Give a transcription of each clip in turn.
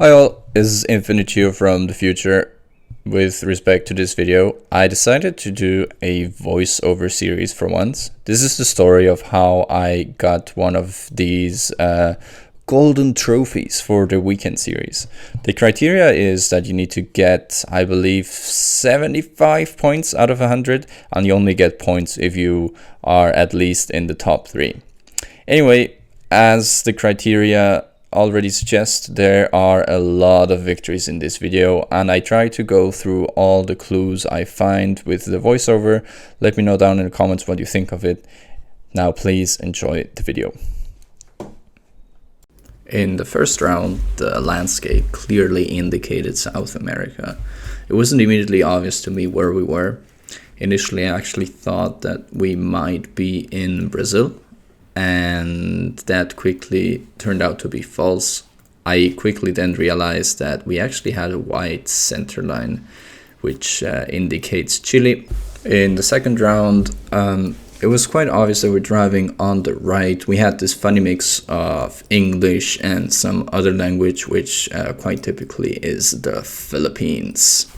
Hi all, this is Infinite from the future. With respect to this video, I decided to do a voiceover series for once. This is the story of how I got one of these golden trophies for the weekend series. The criteria is that you need to get, I believe, 75 points out of 100, and you only get points if you are at least in the top 3. Anyway, as the criteria already suggest, there are a lot of victories in this video, and I try to go through all the clues I find with the voiceover. Let me know down in the comments what you think of it. Now please enjoy the video. In the first round, the landscape clearly indicated South America. It wasn't immediately obvious to me where we were. Initially, I actually thought that we might be in Brazil, and that quickly turned out to be false. I quickly then realized that we actually had a white center line, which indicates Chile. In the second round, it was quite obvious that we're driving on the right. We had this funny mix of English and some other language, which quite typically is the Philippines.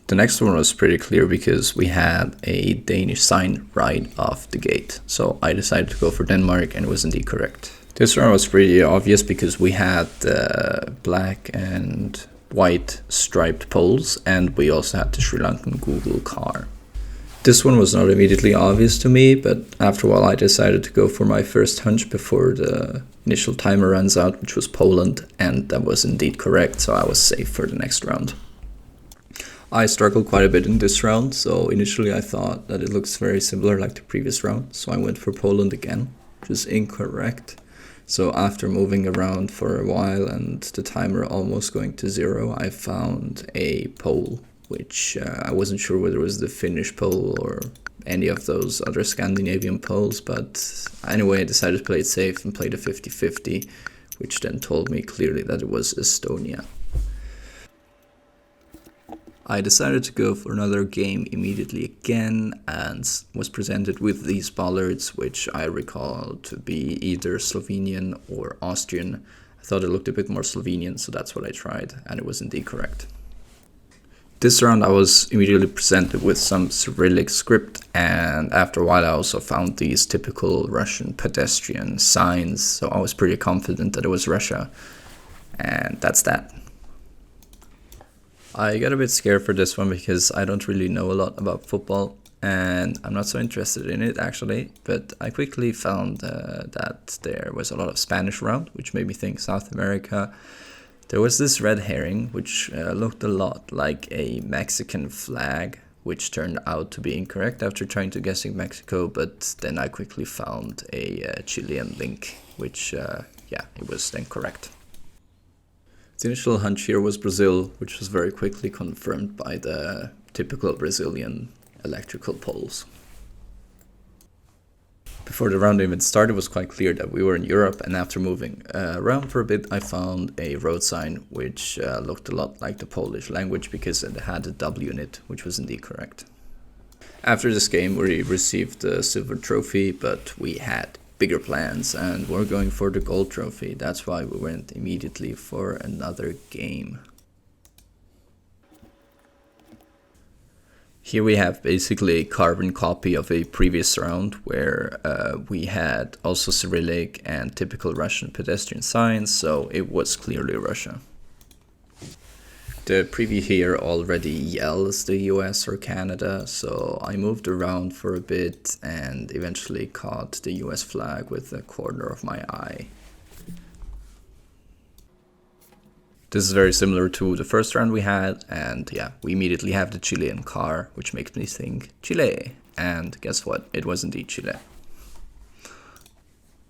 The next one was pretty clear because we had a Danish sign right off the gate. So I decided to go for Denmark, and it was indeed correct. This one was pretty obvious because we had black and white striped poles, and we also had the Sri Lankan Google car. This one was not immediately obvious to me, but after a while I decided to go for my first hunch before the initial timer runs out, which was Poland, and that was indeed correct, so I was safe for the next round. I struggled quite a bit in this round, so initially I thought that it looks very similar like the previous round, so I went for Poland again, which is incorrect. So after moving around for a while and the timer almost going to 0, I found a pole, which I wasn't sure whether it was the Finnish pole or any of those other Scandinavian poles, but anyway I decided to play it safe and played a 50-50, which then told me clearly that it was Estonia. I decided to go for another game immediately again and was presented with these bollards, which I recall to be either Slovenian or Austrian. I thought it looked a bit more Slovenian, so that's what I tried, and it was indeed correct. This round I was immediately presented with some Cyrillic script, and after a while I also found these typical Russian pedestrian signs, so I was pretty confident that it was Russia, and that's that. I got a bit scared for this one because I don't really know a lot about football, and I'm not so interested in it actually, but I quickly found that there was a lot of Spanish around, which made me think South America. There was this red herring, which looked a lot like a Mexican flag, which turned out to be incorrect after trying to guessing Mexico, but then I quickly found a Chilean link, which, it was then correct. The initial hunch here was Brazil, which was very quickly confirmed by the typical Brazilian electrical poles. Before the round even started, it was quite clear that we were in Europe, and after moving around for a bit, I found a road sign which looked a lot like the Polish language because it had a W in it, which was indeed correct. After this game, we received the silver trophy, but we had bigger plans and we're going for the gold trophy. That's why we went immediately for another game. Here we have basically a carbon copy of a previous round where we had also Cyrillic and typical Russian pedestrian signs, so it was clearly Russia. The preview here already yells the US or Canada, so I moved around for a bit and eventually caught the US flag with the corner of my eye. This is very similar to the first round we had, and yeah, we immediately have the Chilean car, which makes me think Chile, and guess what, it was indeed Chile.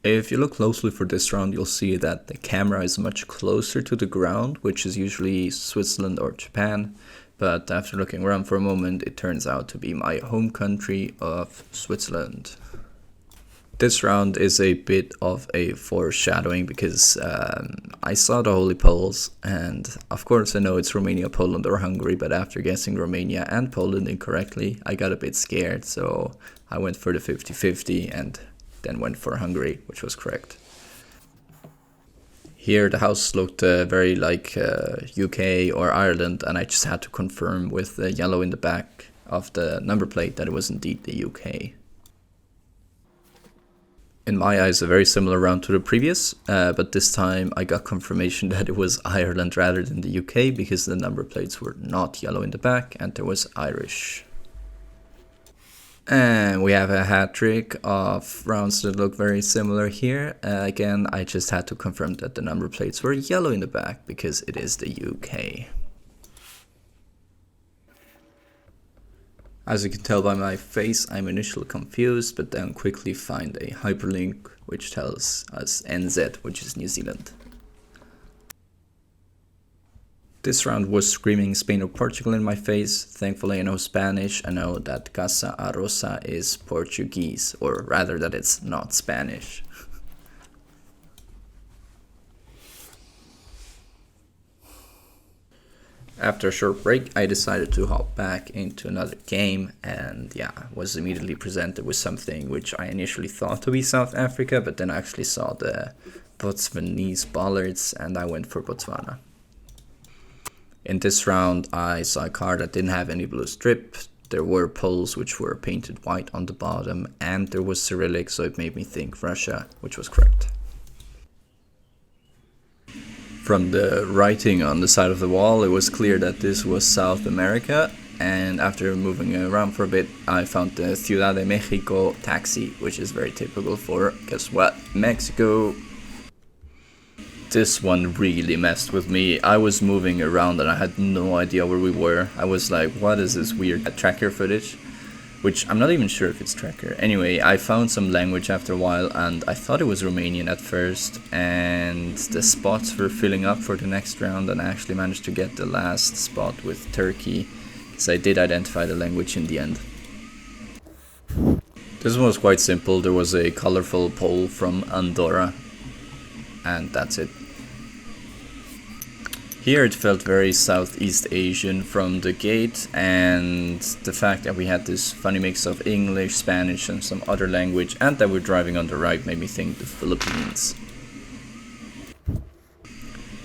If you look closely for this round, you'll see that the camera is much closer to the ground, which is usually Switzerland or Japan, but after looking around for a moment, it turns out to be my home country of Switzerland. This round is a bit of a foreshadowing because I saw the holy poles, and of course I know it's Romania, Poland or Hungary, but after guessing Romania and Poland incorrectly, I got a bit scared, so I went for the 50-50 and then went for Hungary, which was correct. Here the house looked very like UK or Ireland, and I just had to confirm with the yellow in the back of the number plate that it was indeed the UK. In my eyes, a very similar round to the previous, but this time I got confirmation that it was Ireland rather than the UK because the number plates were not yellow in the back and there was Irish. And we have a hat trick of rounds that look very similar here. Again, I just had to confirm that the number plates were yellow in the back because it is the UK. As you can tell by my face, I'm initially confused, but then quickly find a hyperlink which tells us NZ, which is New Zealand. This round was screaming Spain or Portugal in my face. Thankfully I know Spanish. I know that Casa Arrosa is Portuguese, or rather that it's not Spanish. After a short break, I decided to hop back into another game and was immediately presented with something which I initially thought to be South Africa, but then I actually saw the Botswanese bollards and I went for Botswana. In this round, I saw a card that didn't have any blue strip. There were poles which were painted white on the bottom, and there was Cyrillic, so it made me think Russia, which was correct. From the writing on the side of the wall, it was clear that this was South America, and after moving around for a bit, I found the Ciudad de Mexico taxi, which is very typical for, guess what, Mexico. This one really messed with me. I was moving around and I had no idea where we were. I was like, what is this weird tracker footage? Which I'm not even sure if it's tracker. Anyway, I found some language after a while and I thought it was Romanian at first, and the spots were filling up for the next round and I actually managed to get the last spot with Turkey because I did identify the language in the end. This one was quite simple. There was a colorful pole from Andorra and that's it. Here it felt very Southeast Asian from the gate, and the fact that we had this funny mix of English, Spanish and some other language, and that we're driving on the right made me think the Philippines.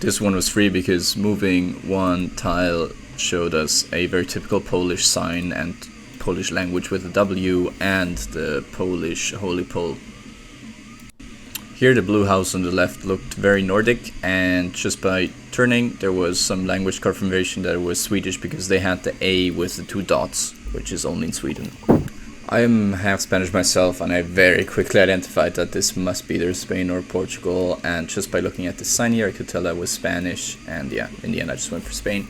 This one was free because moving one tile showed us a very typical Polish sign and Polish language with a W and the Polish holy pole. Here the blue house on the left looked very Nordic, and just by turning there was some language confirmation that it was Swedish because they had the A with the 2 dots, which is only in Sweden. I am half Spanish myself and I very quickly identified that this must be either Spain or Portugal, and just by looking at the sign here I could tell that was Spanish, and in the end I just went for Spain.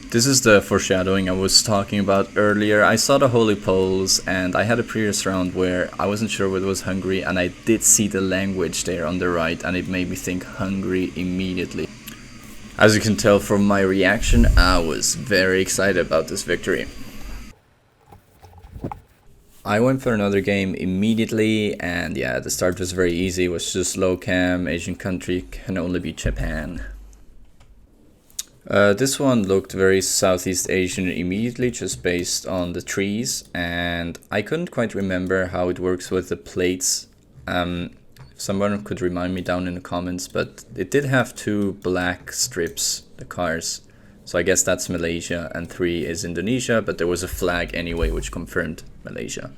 This is the foreshadowing I was talking about earlier. I saw the holy poles and I had a previous round where I wasn't sure whether it was Hungary, and I did see the language there on the right and it made me think Hungary immediately. As you can tell from my reaction, I was very excited about this victory. I went for another game immediately, and the start was very easy. It was just low cam, Asian country, can only be Japan. This one looked very Southeast Asian immediately, just based on the trees, and I couldn't quite remember how it works with the plates. Someone could remind me down in the comments, but it did have 2 black strips, the cars. So I guess that's Malaysia, and 3 is Indonesia, but there was a flag anyway which confirmed Malaysia.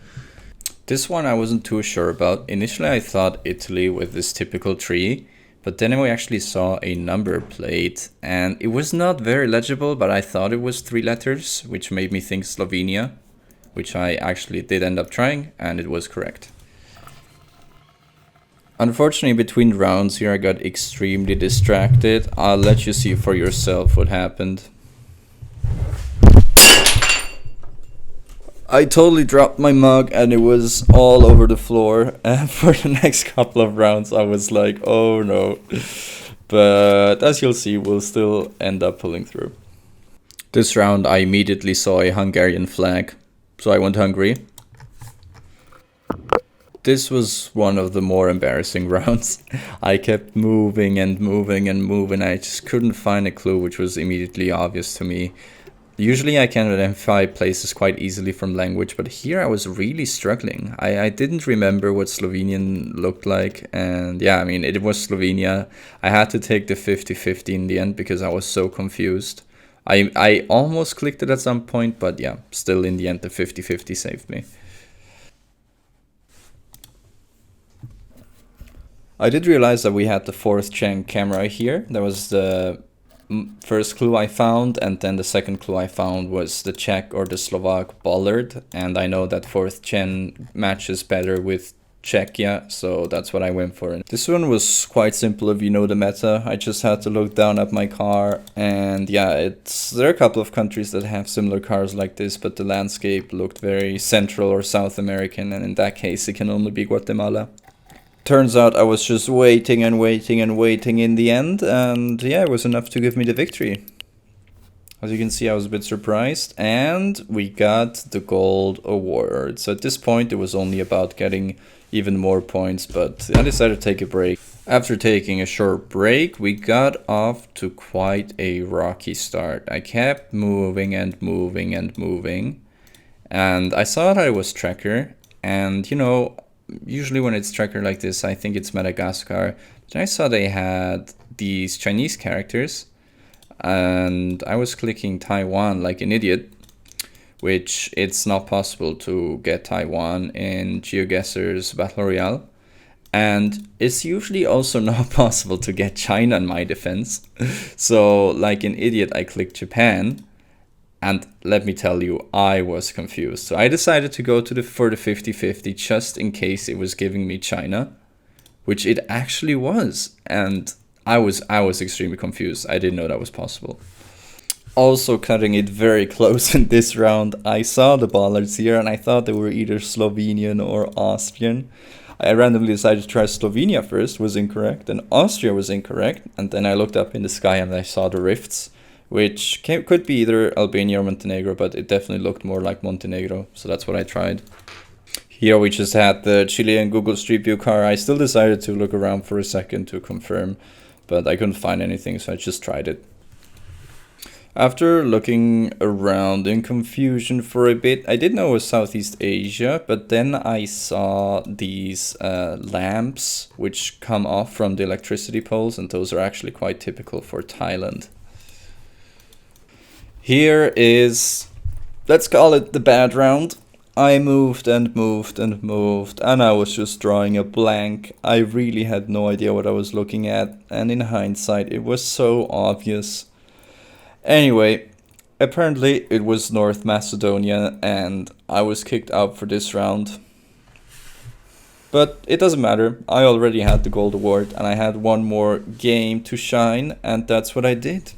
This one I wasn't too sure about. Initially I thought Italy with this typical tree, but then we actually saw a number plate and it was not very legible, but I thought it was 3 letters, which made me think Slovenia, which I actually did end up trying, and it was correct. Unfortunately, between rounds here I got extremely distracted. I'll let you see for yourself what happened. I totally dropped my mug and it was all over the floor, and for the next couple of rounds I was like, oh no. But as you'll see, we'll still end up pulling through. This round I immediately saw a Hungarian flag, so I went Hungary. This was one of the more embarrassing rounds. I kept moving and moving and moving. I just couldn't find a clue, which was immediately obvious to me. Usually I can identify places quite easily from language, but here I was really struggling. I didn't remember what Slovenian looked like, and yeah, I mean, it was Slovenia. I had to take the 50-50 in the end because I was so confused. I almost clicked it at some point, but yeah, still in the end the 50-50 saved me. I did realize that we had the 4th gen camera here. That was the first clue I found, and then the second clue I found was the Czech or the Slovak bollard, and I know that 4th gen matches better with Czechia, so that's what I went for. This one was quite simple if you know the meta. I just had to look down at my car, and yeah, there are a couple of countries that have similar cars like this, but the landscape looked very Central or South American, and in that case it can only be Guatemala. Turns out I was just waiting and waiting and waiting in the end, and yeah, it was enough to give me the victory. As you can see, I was a bit surprised, and we got the gold award. So at this point, it was only about getting even more points, but I decided to take a break. After taking a short break, we got off to quite a rocky start. I kept moving and moving and moving, and I saw that it was tracker, and you know, usually when it's tracker like this, I think it's Madagascar. But I saw they had these Chinese characters, and I was clicking Taiwan like an idiot, which it's not possible to get Taiwan in GeoGuessr's Battle Royale. And it's usually also not possible to get China in my defense. So like an idiot, I clicked Japan. And let me tell you, I was confused. So I decided to go for the 50-50 just in case it was giving me China, which it actually was. And I was extremely confused. I didn't know that was possible. Also cutting it very close in this round, I saw the bollards here and I thought they were either Slovenian or Austrian. I randomly decided to try Slovenia first, was incorrect, and Austria was incorrect. And then I looked up in the sky and I saw the rifts, which could be either Albania or Montenegro, but it definitely looked more like Montenegro, so that's what I tried. Here we just had the Chilean Google Street View car. I still decided to look around for a second to confirm, but I couldn't find anything, so I just tried it. After looking around in confusion for a bit, I did know it was Southeast Asia, but then I saw these lamps which come off from the electricity poles, and those are actually quite typical for Thailand. Here is, let's call it the bad round. I moved and moved and moved, and I was just drawing a blank. I really had no idea what I was looking at, and in hindsight, it was so obvious. Anyway, apparently it was North Macedonia, and I was kicked out for this round. But it doesn't matter, I already had the gold award, and I had one more game to shine, and that's what I did.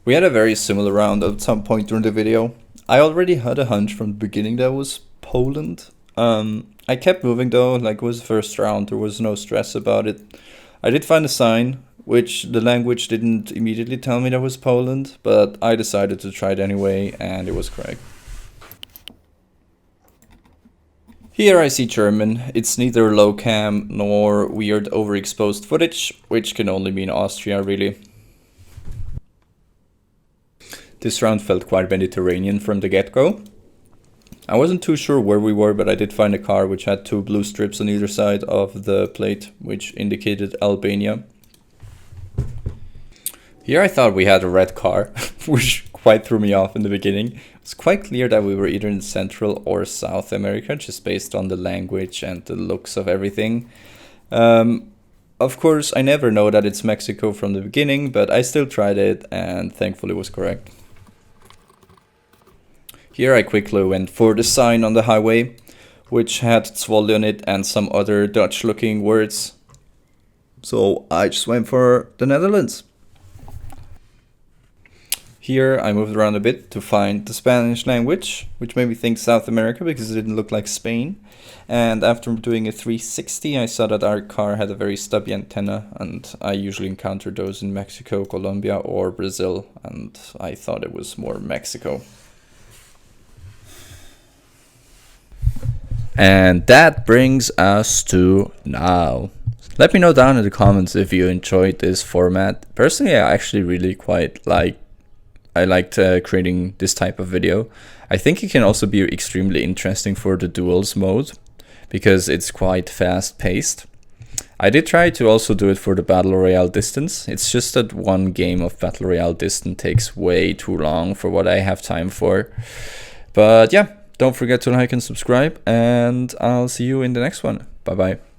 We had a very similar round at some point during the video. I already had a hunch from the beginning that was Poland. I kept moving though, like it was the first round, there was no stress about it. I did find a sign, which the language didn't immediately tell me that was Poland, but I decided to try it anyway, and it was correct. Here I see German. It's neither low cam nor weird overexposed footage, which can only mean Austria really. This round felt quite Mediterranean from the get-go. I wasn't too sure where we were, but I did find a car which had 2 blue strips on either side of the plate, which indicated Albania. Here I thought we had a red car, which quite threw me off in the beginning. It was quite clear that we were either in Central or South America, just based on the language and the looks of everything. Of course, I never know that it's Mexico from the beginning, but I still tried it and thankfully it was correct. Here I quickly went for the sign on the highway, which had Zwolle on it and some other Dutch looking words. So I just went for the Netherlands. Here I moved around a bit to find the Spanish language, which made me think South America because it didn't look like Spain. And after doing a 360, I saw that our car had a very stubby antenna, and I usually encounter those in Mexico, Colombia or Brazil, and I thought it was more Mexico. And that brings us to now. Let me know down in the comments if you enjoyed this format. Personally, I actually really quite like I liked creating this type of video. I think it can also be extremely interesting for the duels mode, because it's quite fast paced. I did try to also do it for the Battle Royale distance. It's just that one game of Battle Royale distance takes way too long for what I have time for. But yeah, don't forget to like and subscribe, and I'll see you in the next one. Bye bye.